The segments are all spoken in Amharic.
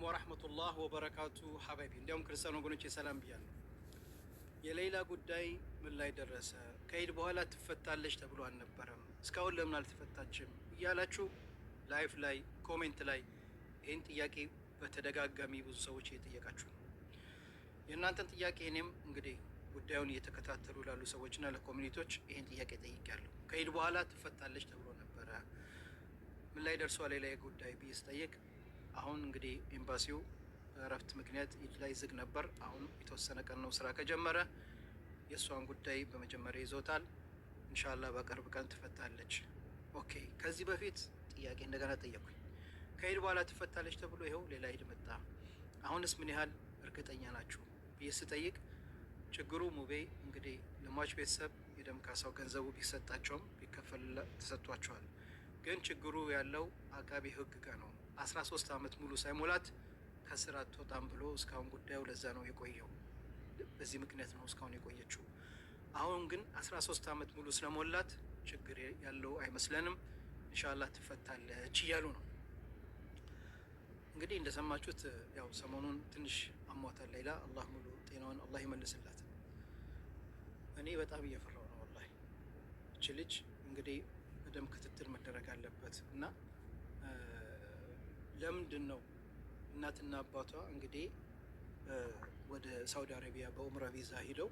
ወራህመቱላህ ወበረካቱ ሐባይቢ እንዲያውም ክርስቲያን ወገኖች የሰላም ብያለሁ። የሌላ ጉዳይ ምን ላይ ደረሰ? ከኢድ በኋላ ትፈታለች ተብሎ አልነበረም? እስካሁን ለምን አልተፈታችም? እያላችሁ ላይፍ ላይ ኮሜንት ላይ ይህን ጥያቄ በተደጋጋሚ ብዙ ሰዎች እየጠየቃችሁ ነው። የእናንተን ጥያቄ እኔም እንግዲህ ጉዳዩን እየተከታተሉ ላሉ ሰዎችና ለኮሚኒቲዎች ይህን ጥያቄ ጠይቄያለሁ። ከኢድ በኋላ ትፈታለች ተብሎ ነበረ፣ ምን ላይ ደርሷል ሌላ ጉዳይ ብዬ ስጠይቅ አሁን እንግዲህ ኤምባሲው በእረፍት ምክንያት ኢድ ላይ ዝግ ነበር። አሁን የተወሰነ ቀን ነው ስራ ከጀመረ። የእሷን ጉዳይ በመጀመሪያ ይዞታል። ኢንሻአላህ በቅርብ ቀን ትፈታለች። ኦኬ። ከዚህ በፊት ጥያቄ እንደገና ጠየቁኝ። ከኢድ በኋላ ትፈታለች ተብሎ ይኸው ሌላ ኢድ መጣ። አሁንስ ምን ያህል እርግጠኛ ናችሁ ብዬ ስጠይቅ ችግሩ ሙቤ እንግዲህ ለሟች ቤተሰብ የደም ካሳው ገንዘቡ ቢሰጣቸውም ቢከፈል ተሰጥቷቸዋል። ግን ችግሩ ያለው አቃቢ ህግ ጋር ነው። 13 አመት ሙሉ ሳይሞላት ከስራ አትወጣም ብሎ እስካሁን ጉዳዩ ለዛ ነው የቆየው። በዚህ ምክንያት ነው እስካሁን የቆየችው። አሁን ግን 13 አመት ሙሉ ስለሞላት ችግር ያለው አይመስለንም። ኢንሻአላህ ትፈታለች እያሉ ነው። እንግዲህ እንደሰማችሁት ያው ሰሞኑን ትንሽ አሟታል ሌላ። አላህ ሙሉ ጤናዋን አላህ ይመልስላት። እኔ በጣም እየፈራው ነው ወላሂ። እቺ ልጅ እንግዲህ በደም ክትትል መደረግ አለበት እና ለምንድን ነው እናትና አባቷ እንግዲህ ወደ ሳውዲ አረቢያ በኡምራ ቪዛ ሂደው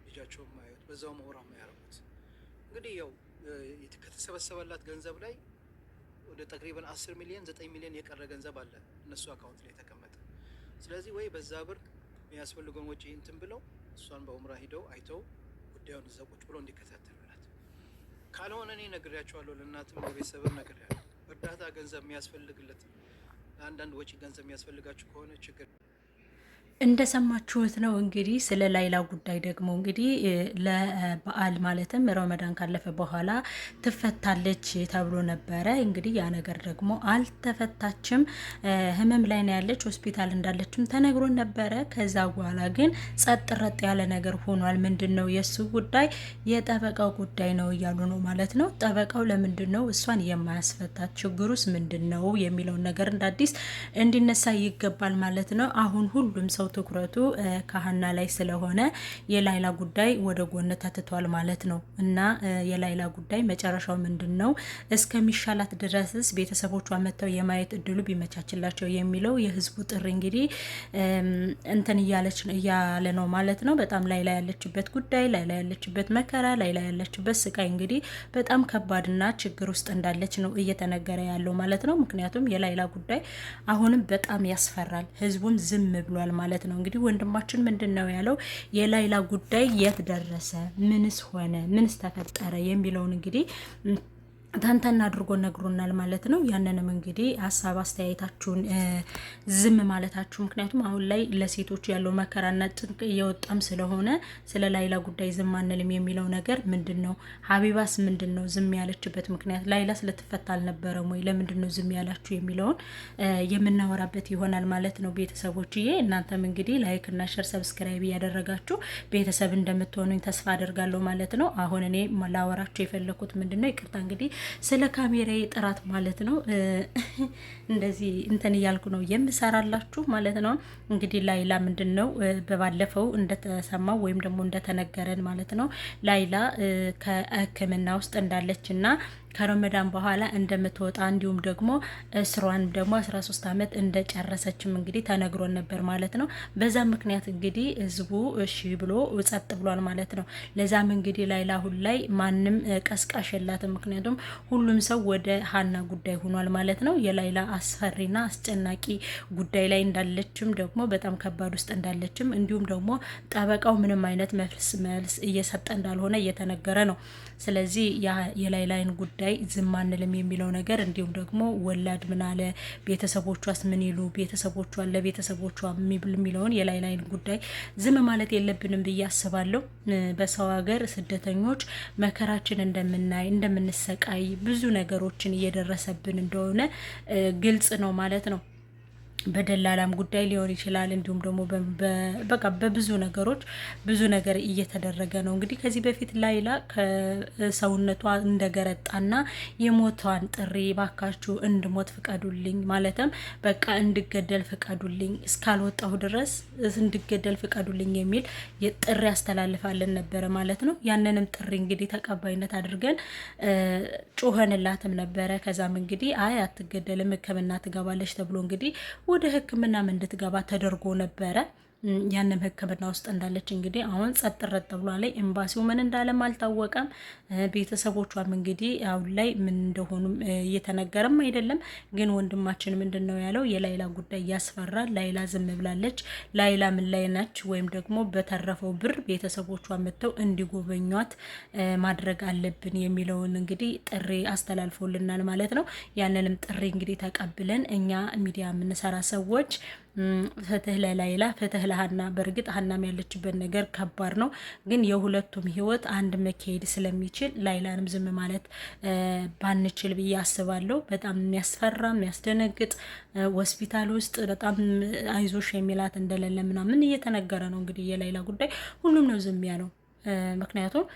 ልጃቸውን ማየት በዛው መውራ ማያረጉት? እንግዲህ ያው ከተሰበሰበላት ገንዘብ ላይ ወደ ተቅሪበን 10 ሚሊዮን 9 ሚሊዮን የቀረ ገንዘብ አለ እነሱ አካውንት ላይ ተቀመጠ። ስለዚህ ወይ በዛ ብር የሚያስፈልገውን ወጪ እንትን ብለው እሷን በኡምራ ሂደው አይተው ጉዳዩን እዛ ቁጭ ብሎ እንዲከታተሉላት፣ ካልሆነ እኔ ነግሬያቸዋለሁ፣ ለእናትም ለቤተሰብም ነግሬያለሁ። እርዳታ ገንዘብ የሚያስፈልግለት ለአንዳንድ ወጪ ገንዘብ የሚያስፈልጋችሁ ከሆነ ችግር እንደሰማችሁት ነው። እንግዲህ ስለ ላይላ ጉዳይ ደግሞ እንግዲህ ለበዓል ማለትም ረመዳን ካለፈ በኋላ ትፈታለች ተብሎ ነበረ። እንግዲህ ያ ነገር ደግሞ አልተፈታችም። ህመም ላይ ነው ያለች፣ ሆስፒታል እንዳለችም ተነግሮን ነበረ። ከዛ በኋላ ግን ጸጥ ረጥ ያለ ነገር ሆኗል። ምንድን ነው የእሱ ጉዳይ? የጠበቃው ጉዳይ ነው እያሉ ነው ማለት ነው። ጠበቃው ለምንድን ነው እሷን የማያስፈታት? ችግሩስ ምንድን ነው የሚለውን ነገር እንደ አዲስ እንዲነሳ ይገባል ማለት ነው። አሁን ሁሉም ሰው ትኩረቱ ከሀና ላይ ስለሆነ የላይላ ጉዳይ ወደ ጎን ተትቷል ማለት ነው። እና የላይላ ጉዳይ መጨረሻው ምንድን ነው? እስከሚሻላት ድረስስ ቤተሰቦቿ መጥተው የማየት እድሉ ቢመቻችላቸው የሚለው የህዝቡ ጥሪ እንግዲህ እንትን እያለ ነው ማለት ነው። በጣም ላይላ ያለችበት ጉዳይ፣ ላይላ ያለችበት መከራ፣ ላይላ ያለችበት ስቃይ እንግዲህ በጣም ከባድና ችግር ውስጥ እንዳለች ነው እየተነገረ ያለው ማለት ነው። ምክንያቱም የላይላ ጉዳይ አሁንም በጣም ያስፈራል። ህዝቡም ዝም ብሏል ማለት ነው። እንግዲህ ወንድማችን ምንድን ነው ያለው? የላይላ ጉዳይ የት ደረሰ? ምንስ ሆነ? ምንስ ተፈጠረ? የሚለውን እንግዲህ ተንተና አድርጎ ነግሮናል ማለት ነው። ያንንም እንግዲህ ሀሳብ አስተያየታችሁን ዝም ማለታችሁ፣ ምክንያቱም አሁን ላይ ለሴቶች ያለው መከራና ጭንቅ እየወጣም ስለሆነ ስለ ላይላ ጉዳይ ዝም አንልም የሚለው ነገር ምንድን ነው? ሀቢባስ ምንድን ነው ዝም ያለችበት ምክንያት? ላይላ ስለተፈታ አልነበረም ወይ? ለምንድን ነው ዝም ያላችሁ የሚለውን የምናወራበት ይሆናል ማለት ነው። ቤተሰቦችዬ እናንተም እንግዲህ ላይክ እና ሸር ሰብስክራይብ እያደረጋችሁ ቤተሰብ እንደምትሆኑኝ ተስፋ አደርጋለሁ ማለት ነው። አሁን እኔ ላወራችሁ የፈለኩት ምንድን ነው፣ ይቅርታ እንግዲህ ስለ ካሜራዬ ጥራት ማለት ነው እንደዚህ እንትን እያልኩ ነው የምሰራላችሁ ማለት ነው። እንግዲህ ላይላ ምንድን ነው በባለፈው እንደተሰማው ወይም ደግሞ እንደተነገረን ማለት ነው ላይላ ከሕክምና ውስጥ እንዳለችና ከረመዳን በኋላ እንደምትወጣ እንዲሁም ደግሞ እስሯን ደግሞ 13 አመት እንደጨረሰችም እንግዲህ ተነግሮን ነበር ማለት ነው። በዛ ምክንያት እንግዲህ ህዝቡ እሺ ብሎ ጸጥ ብሏል ማለት ነው። ለዛም እንግዲህ ላይላ አሁን ላይ ማንም ቀስቃሽ የላትም። ምክንያቱም ሁሉም ሰው ወደ ሀና ጉዳይ ሆኗል ማለት ነው። የላይላ አስፈሪና አስጨናቂ ጉዳይ ላይ እንዳለችም ደግሞ በጣም ከባድ ውስጥ እንዳለችም እንዲሁም ደግሞ ጠበቃው ምንም አይነት መልስ እየሰጠ እንዳልሆነ እየተነገረ ነው። ስለዚህ የላይላን ጉዳይ ዝም አንልም የሚለው ነገር እንዲሁም ደግሞ ወላድ ምን አለ፣ ቤተሰቦቿስ ምን ይሉ፣ ቤተሰቦቿ ለቤተሰቦቿ የሚለውን የላይላን ጉዳይ ዝም ማለት የለብንም ብዬ አስባለሁ። በሰው ሀገር ስደተኞች መከራችን እንደምንሰቃይ ብዙ ነገሮችን እየደረሰብን እንደሆነ ግልጽ ነው ማለት ነው። በደላላም ጉዳይ ሊሆን ይችላል። እንዲሁም ደግሞ በቃ በብዙ ነገሮች ብዙ ነገር እየተደረገ ነው። እንግዲህ ከዚህ በፊት ላይላ ከሰውነቷ እንደገረጣና የሞቷን ጥሪ ባካችሁ እንድሞት ፍቀዱልኝ፣ ማለትም በቃ እንድገደል ፍቀዱልኝ፣ እስካልወጣሁ ድረስ እንድገደል ፍቀዱልኝ የሚል ጥሪ ያስተላልፋለን ነበረ ማለት ነው። ያንንም ጥሪ እንግዲህ ተቀባይነት አድርገን ጮኸንላትም ነበረ። ከዛም እንግዲህ አይ አትገደልም ሕክምና ትገባለች ተብሎ እንግዲህ ወደ ሕክምናም እንድትገባ ተደርጎ ነበረ። ያንም ሕክምና ውስጥ እንዳለች እንግዲህ አሁን ጸጥ ረጥ ብሏል። ኤምባሲው ምን እንዳለም አልታወቀም። ቤተሰቦቿም እንግዲህ አሁን ላይ ምን እንደሆኑ እየተነገረም አይደለም። ግን ወንድማችን ምንድን ነው ያለው? የላይላ ጉዳይ ያስፈራል። ላይላ ዝም ብላለች። ላይላ ምን ላይ ናች? ወይም ደግሞ በተረፈው ብር ቤተሰቦቿ መጥተው እንዲጎበኟት ማድረግ አለብን የሚለውን እንግዲህ ጥሪ አስተላልፎልናል ማለት ነው። ያንንም ጥሪ እንግዲህ ተቀብለን እኛ ሚዲያ የምንሰራ ሰዎች ፍትህ ለላይላ ፍትህ ለሀና። በእርግጥ ሀናም ያለችበት ነገር ከባድ ነው፣ ግን የሁለቱም ህይወት አንድ መካሄድ ስለሚችል ላይላንም ዝም ማለት ባንችል ብዬ አስባለሁ። በጣም የሚያስፈራ የሚያስደነግጥ ሆስፒታል ውስጥ በጣም አይዞሽ የሚላት እንደሌለ ምናምን እየተነገረ ነው። እንግዲህ የላይላ ጉዳይ ሁሉም ነው ዝም ያለው፣ ምክንያቱም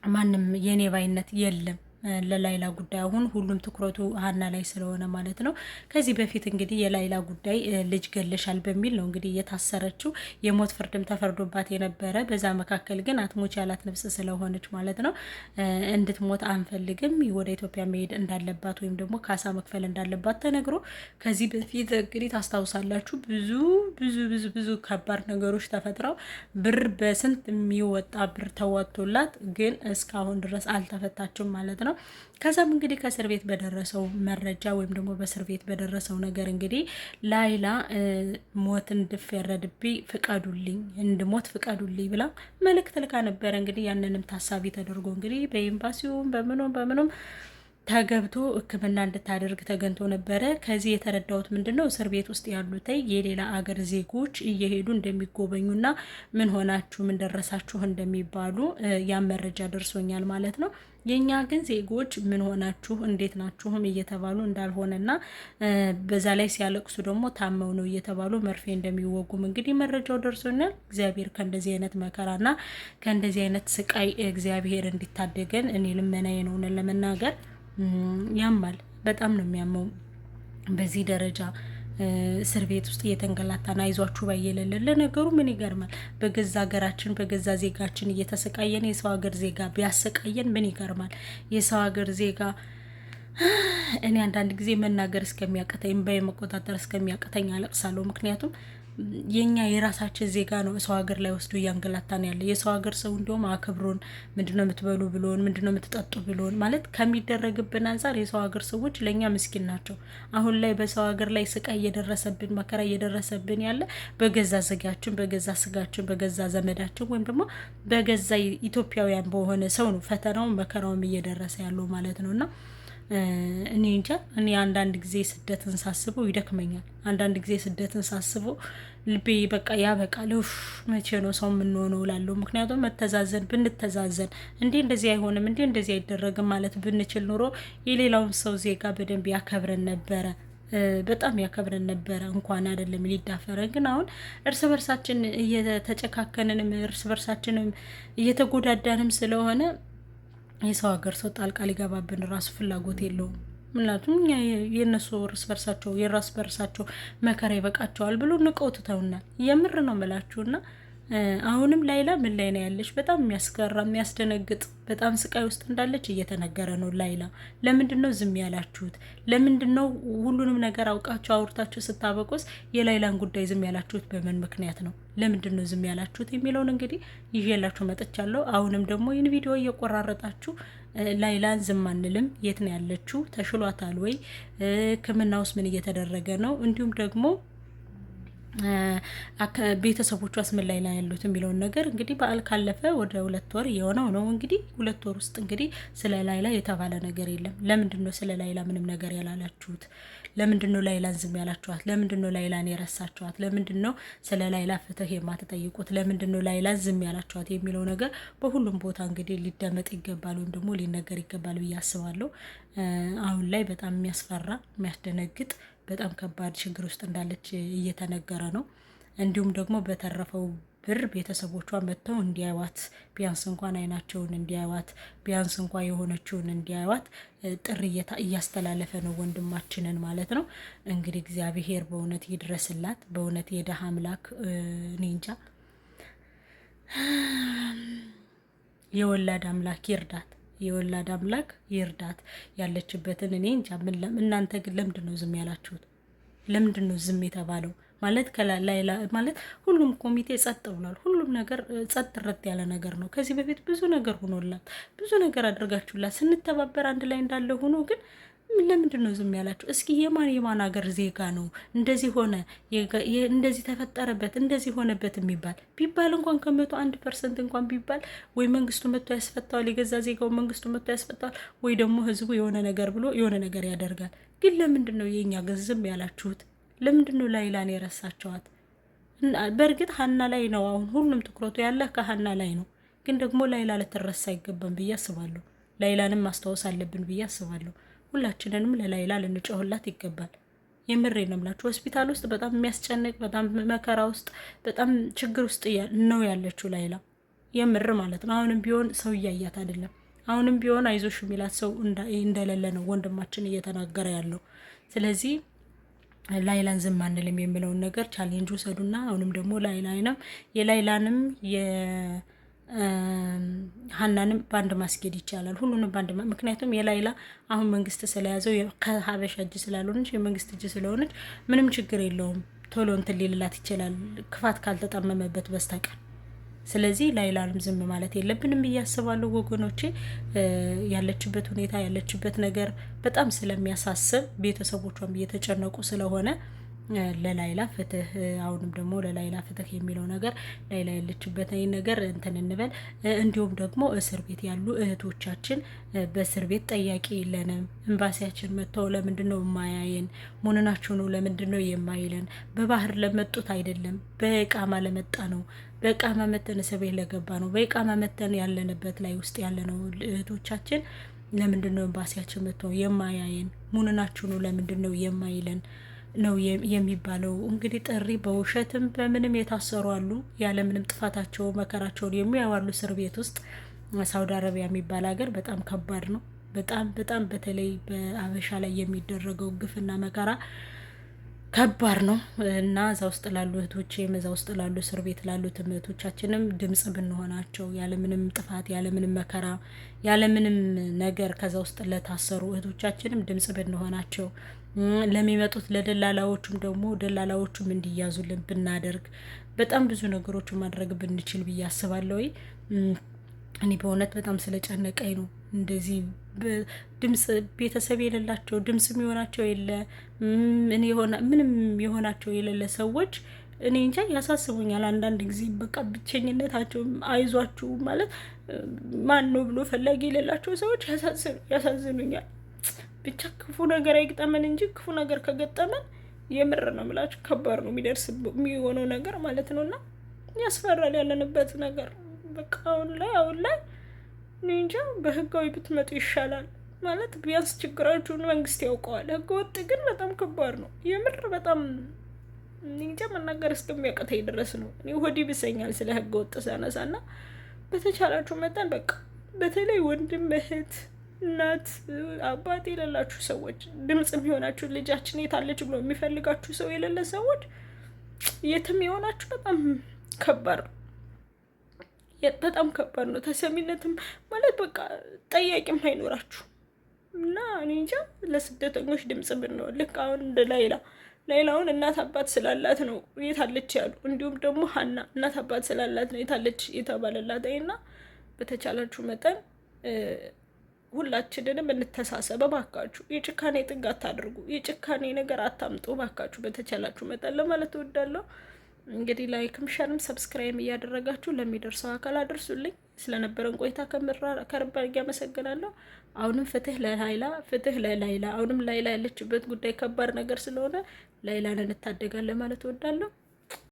ማንም የኔ ባይነት የለም ለላይላ ጉዳይ አሁን ሁሉም ትኩረቱ ሀና ላይ ስለሆነ ማለት ነው። ከዚህ በፊት እንግዲህ የላይላ ጉዳይ ልጅ ገለሻል በሚል ነው እንግዲህ የታሰረችው። የሞት ፍርድም ተፈርዶባት የነበረ በዛ መካከል ግን አትሞች ያላት ነፍስ ስለሆነች ማለት ነው እንድትሞት አንፈልግም፣ ወደ ኢትዮጵያ መሄድ እንዳለባት ወይም ደግሞ ካሳ መክፈል እንዳለባት ተነግሮ ከዚህ በፊት እንግዲህ ታስታውሳላችሁ ብዙ ብዙ ብዙ ብዙ ከባድ ነገሮች ተፈጥረው ብር በስንት የሚወጣ ብር ተወጥቶላት ግን እስካሁን ድረስ አልተፈታችም ማለት ነው። ከዛም እንግዲህ ከእስር ቤት በደረሰው መረጃ ወይም ደግሞ በእስር ቤት በደረሰው ነገር እንግዲህ ላይላ ሞት እንድፈረድብኝ ፍቀዱልኝ፣ እንድሞት ፍቀዱልኝ ብላ መልእክት ልካ ነበረ። እንግዲህ ያንንም ታሳቢ ተደርጎ እንግዲህ በኤምባሲውም በምኑም ተገብቶ ሕክምና እንድታደርግ ተገንቶ ነበረ። ከዚህ የተረዳሁት ምንድነው እስር ቤት ውስጥ ያሉት የሌላ አገር ዜጎች እየሄዱ እንደሚጎበኙና ምን ሆናችሁ ምን ደረሳችሁ እንደሚባሉ ያን መረጃ ደርሶኛል ማለት ነው። የኛ ግን ዜጎች ምን ሆናችሁ እንዴት ናችሁም እየተባሉ እንዳልሆነና በዛ ላይ ሲያለቅሱ ደግሞ ታመው ነው እየተባሉ መርፌ እንደሚወጉም እንግዲህ መረጃው ደርሶኛል። እግዚአብሔር ከእንደዚህ አይነት መከራና ከእንደዚህ አይነት ስቃይ እግዚአብሔር እንዲታደገን እኔ ልመናዬ ነው ለመናገር። ያማል፣ በጣም ነው የሚያመው። በዚህ ደረጃ እስር ቤት ውስጥ እየተንገላታን አይዟችሁ ባየለለ። ለነገሩ ምን ይገርማል? በገዛ ሀገራችን በገዛ ዜጋችን እየተሰቃየን የሰው ሀገር ዜጋ ቢያሰቃየን ምን ይገርማል? የሰው ሀገር ዜጋ እኔ አንዳንድ ጊዜ መናገር እስከሚያቀተኝ በመቆጣጠር እስከሚያቀተኝ አለቅሳለሁ። ምክንያቱም የኛ የራሳችን ዜጋ ነው ሰው ሀገር ላይ ወስዶ እያንገላታን ያለ። የሰው ሀገር ሰው እንዲሁም አክብሮን ምንድነው የምትበሉ ብሎን ምንድነው የምትጠጡ ብሎን ማለት ከሚደረግብን አንጻር የሰው ሀገር ሰዎች ለእኛ ምስኪን ናቸው። አሁን ላይ በሰው ሀገር ላይ ስቃይ እየደረሰብን መከራ እየደረሰብን ያለ በገዛ ዜጋችን በገዛ ስጋችን በገዛ ዘመዳችን ወይም ደግሞ በገዛ ኢትዮጵያውያን በሆነ ሰው ነው ፈተናውን መከራውም እየደረሰ ያለው ማለት ነው። እና እኔ እንጃ እኔ አንዳንድ ጊዜ ስደትን ሳስበው ይደክመኛል። አንዳንድ ጊዜ ስደትን ሳስበው ልቤ በቃ ያበቃል። መቼ ነው ሰው የምንሆነው እላለሁ። ምክንያቱም መተዛዘን ብንተዛዘን እንዴ እንደዚህ አይሆንም እንዴ እንደዚህ አይደረግም ማለት ብንችል ኑሮ የሌላውን ሰው ዜጋ በደንብ ያከብረን ነበረ፣ በጣም ያከብረን ነበረ። እንኳን አይደለም ሊዳፈረን። ግን አሁን እርስ በርሳችን እየተጨካከንንም እርስ በርሳችንም እየተጎዳዳንም ስለሆነ የሰው ሀገር ሰው ጣልቃ ሊገባብን ራሱ ፍላጎት የለውም። ምክንያቱም የእነሱ እርስ በርሳቸው የራስ በርሳቸው መከራ ይበቃቸዋል ብሎ ንቀው ትተውናል። የምር ነው የምላችሁና አሁንም ላይላ ምን ላይ ነው ያለች? በጣም የሚያስገራ የሚያስደነግጥ በጣም ስቃይ ውስጥ እንዳለች እየተነገረ ነው። ላይላ ለምንድን ነው ዝም ያላችሁት? ለምንድን ነው ሁሉንም ነገር አውቃችሁ አውርታችሁ ስታበቁስ የላይላን ጉዳይ ዝም ያላችሁት? በምን ምክንያት ነው? ለምንድን ነው ዝም ያላችሁት የሚለውን እንግዲህ ይዤላችሁ መጥቻለሁ። አሁንም ደግሞ ይህን ቪዲዮ እየቆራረጣችሁ ላይላን ዝም አንልም፣ የት ነው ያለችው? ተሽሏታል ወይ? ሕክምናውስ ምን እየተደረገ ነው? እንዲሁም ደግሞ ቤተሰቦቿ ምን ላይ ያሉት የሚለውን ነገር እንግዲህ በዓል ካለፈ ወደ 2 ወር የሆነው ነው። እንግዲህ 2 ወር ውስጥ እንግዲህ ስለ ላይላ የተባለ ነገር የለም። ለምንድን ነው ስለ ላይላ ምንም ነገር ያላላችሁት? ለምንድን ነው ላይላን ዝም ያላችኋት? ለምንድን ነው ላይላን የረሳችኋት? ለምንድን ነው ስለ ላይላ ፍትህ የማትጠይቁት? ለምንድን ነው ላይላን ዝም ያላችኋት የሚለው ነገር በሁሉም ቦታ እንግዲህ ሊደመጥ ይገባል ወይም ደግሞ ሊነገር ይገባል ብዬ አስባለሁ። አሁን ላይ በጣም የሚያስፈራ የሚያስደነግጥ በጣም ከባድ ችግር ውስጥ እንዳለች እየተነገረ ነው። እንዲሁም ደግሞ በተረፈው ብር ቤተሰቦቿ መጥተው እንዲያዩዋት ቢያንስ እንኳን አይናቸውን እንዲያዩዋት ቢያንስ እንኳን የሆነችውን እንዲያዩዋት ጥሪ እያስተላለፈ ነው ወንድማችንን ማለት ነው። እንግዲህ እግዚአብሔር በእውነት ይድረስላት። በእውነት የደሃ አምላክ እኔ እንጃ የወላድ አምላክ ይርዳት። የወላድ አምላክ ይርዳት ያለችበትን። እኔ እንጃ እናንተ ግን ለምንድን ነው ዝም ያላችሁት? ለምንድን ነው ዝም የተባለው? ማለት ከላይላ ማለት ሁሉም ኮሚቴ ጸጥ ብሏል። ሁሉም ነገር ጸጥ ረጥ ያለ ነገር ነው። ከዚህ በፊት ብዙ ነገር ሆኖላት ብዙ ነገር አድርጋችሁላት ስንተባበር አንድ ላይ እንዳለ ሆኖ ግን ለምንድን ነው ዝም ያላችሁ? እስኪ የማን ሀገር ዜጋ ነው እንደዚህ ሆነ እንደዚህ ተፈጠረበት እንደዚህ ሆነበት ቢባል እንኳን ከ1% እንኳን ቢባል ወይ መንግስቱ መጥቶ ያስፈታዋል፣ የገዛ ዜጋው መንግስቱ መጥቶ ያስፈታዋል፣ ወይ ደግሞ ህዝቡ የሆነ ነገር ብሎ የሆነ ነገር ያደርጋል። ግን ለምንድን ነው የኛ ዝም ያላችሁት? ለምንድን ነው ላይላን የረሳቸዋት? በእርግጥ ሀና ላይ ነው አሁን ሁሉም ትኩረቱ ያለ ከሀና ላይ ነው። ግን ደግሞ ላይላ ልትረሳ አይገባም ብዬ አስባለሁ። ላይላንም ማስታወስ አለብን ብዬ አስባለሁ። ሁላችንንም ለላይላ ልንጮህላት ይገባል። የምሬ ነው የምላችሁ። ሆስፒታል ውስጥ በጣም የሚያስጨንቅ በጣም መከራ ውስጥ በጣም ችግር ውስጥ ነው ያለችው ላይላ፣ የምር ማለት ነው። አሁንም ቢሆን ሰው እያያት አይደለም። አሁንም ቢሆን አይዞሽ የሚላት ሰው እንደሌለ ነው ወንድማችን እየተናገረ ያለው። ስለዚህ ላይላን ዝም አንልም የሚለውን ነገር ቻሌንጅ ውሰዱና አሁንም ደግሞ ላይላንም የላይላንም ሀናንም ባንድ ማስኬድ ይቻላል። ሁሉንም ባንድ ምክንያቱም የላይላ አሁን መንግስት ስለያዘው ከሀበሻ እጅ ስላልሆነች የመንግስት እጅ ስለሆነች ምንም ችግር የለውም። ቶሎ እንትን ሊልላት ይችላል ክፋት ካልተጠመመበት በስተቀር። ስለዚህ ላይላንም ዝም ማለት የለብንም ብዬ አስባለሁ ወገኖቼ። ያለችበት ሁኔታ ያለችበት ነገር በጣም ስለሚያሳስብ ቤተሰቦቿም እየተጨነቁ ስለሆነ ለላይላ ፍትህ፣ አሁንም ደግሞ ለላይላ ፍትህ የሚለው ነገር ላይላ ያለችበት ነገር እንትን እንበል። እንዲሁም ደግሞ እስር ቤት ያሉ እህቶቻችን በእስር ቤት ጠያቂ የለንም። ኤምባሲያችን መጥተው ለምንድን ነው የማያየን? ሙንናችሁ ነው ለምንድን ነው የማይለን? በባህር ለመጡት አይደለም በእቃማ ለመጣ ነው። በእቃማ መተን እስር ቤት ለገባ ነው። በእቃማ መተን ያለንበት ላይ ውስጥ ያለነው እህቶቻችን ለምንድን ነው ኤምባሲያችን መጥተው የማያየን? ሙንናችሁ ነው ለምንድን ነው የማይለን ነው የሚባለው። እንግዲህ ጥሪ በውሸትም በምንም የታሰሩ አሉ። ያለምንም ጥፋታቸው መከራቸውን የሚያዋሉ እስር ቤት ውስጥ። ሳውዲ አረቢያ የሚባል ሀገር በጣም ከባድ ነው። በጣም በተለይ በአበሻ ላይ የሚደረገው ግፍና መከራ ከባድ ነው እና እዛ ውስጥ ላሉ እህቶቼም እዛ ውስጥ ላሉ እስር ቤት ላሉ እህቶቻችንም ድምጽ ብንሆናቸው ያለምንም ጥፋት ያለምንም መከራ ያለምንም ነገር ከዛ ውስጥ ለታሰሩ እህቶቻችንም ድምጽ ብንሆናቸው ለሚመጡት ለደላላዎቹም ደግሞ ደላላዎቹም እንዲያዙልን ብናደርግ በጣም ብዙ ነገሮችን ማድረግ ብንችል ብዬ አስባለሁ። እኔ በእውነት በጣም ስለጨነቀኝ ነው እንደዚህ ድምጽ ቤተሰብ የሌላቸው ድምጽ የሚሆናቸው የለ ምንም የሆናቸው የሌለ ሰዎች እኔ እንጃ ያሳስቡኛል። አንዳንድ ጊዜ በቃ ብቸኝነታቸው አይዟችሁ ማለት ማን ነው ብሎ ፈላጊ የሌላቸው ሰዎች ያሳዝኑኛል። ብቻ ክፉ ነገር አይግጠመን እንጂ ክፉ ነገር ከገጠመን የምር ነው የምላችሁ ከባድ ነው የሚሆነው ነገር ማለት ነው። እና ያስፈራል ያለንበት ነገር በቃ አሁን ላይ እኔ እንጃ በህጋዊ ብትመጡ ይሻላል ማለት ቢያንስ ችግራችሁን መንግስት ያውቀዋል። ህገ ወጥ ግን በጣም ከባድ ነው የምር በጣም እኔ እንጃ መናገር እስከሚያቅተኝ ድረስ ነው። እኔ ሆድ ይብሰኛል ስለ ህገ ወጥ ሳነሳና በተቻላችሁ መጠን በቃ በተለይ ወንድም እህት እናት አባት የሌላችሁ ሰዎች ድምጽ የሚሆናችሁ ልጃችን የታለች ብሎ የሚፈልጋችሁ ሰው የሌለ ሰዎች የትም የሆናችሁ በጣም ከባድ ነው። በጣም ከባድ ነው። ተሰሚነትም ማለት በቃ ጠያቂም አይኖራችሁ እና እኔ እንጃ ለስደተኞች ድምጽ ብንሆን ልክ አሁን እንደ ላይላውን እናት አባት ስላላት ነው የታለች ያሉ፣ እንዲሁም ደግሞ ሀና እናት አባት ስላላት ነው የታለች የተባለላት እና በተቻላችሁ መጠን ሁላችንንም እንተሳሰብ ባካችሁ። የጭካኔ ጥግ አታድርጉ፣ የጭካኔ ነገር አታምጡ ባካችሁ በተቻላችሁ መጠን ለማለት እወዳለሁ። እንግዲህ ላይክም ሸርም ሰብስክራይብ እያደረጋችሁ ለሚደርሰው አካል አድርሱልኝ። ስለነበረን ቆይታ ከርባ አመሰግናለሁ። አሁንም ፍትህ ለላይላ። አሁንም ላይላ ያለችበት ጉዳይ ከባድ ነገር ስለሆነ ላይላን እንታደጋለን ማለት እወዳለሁ።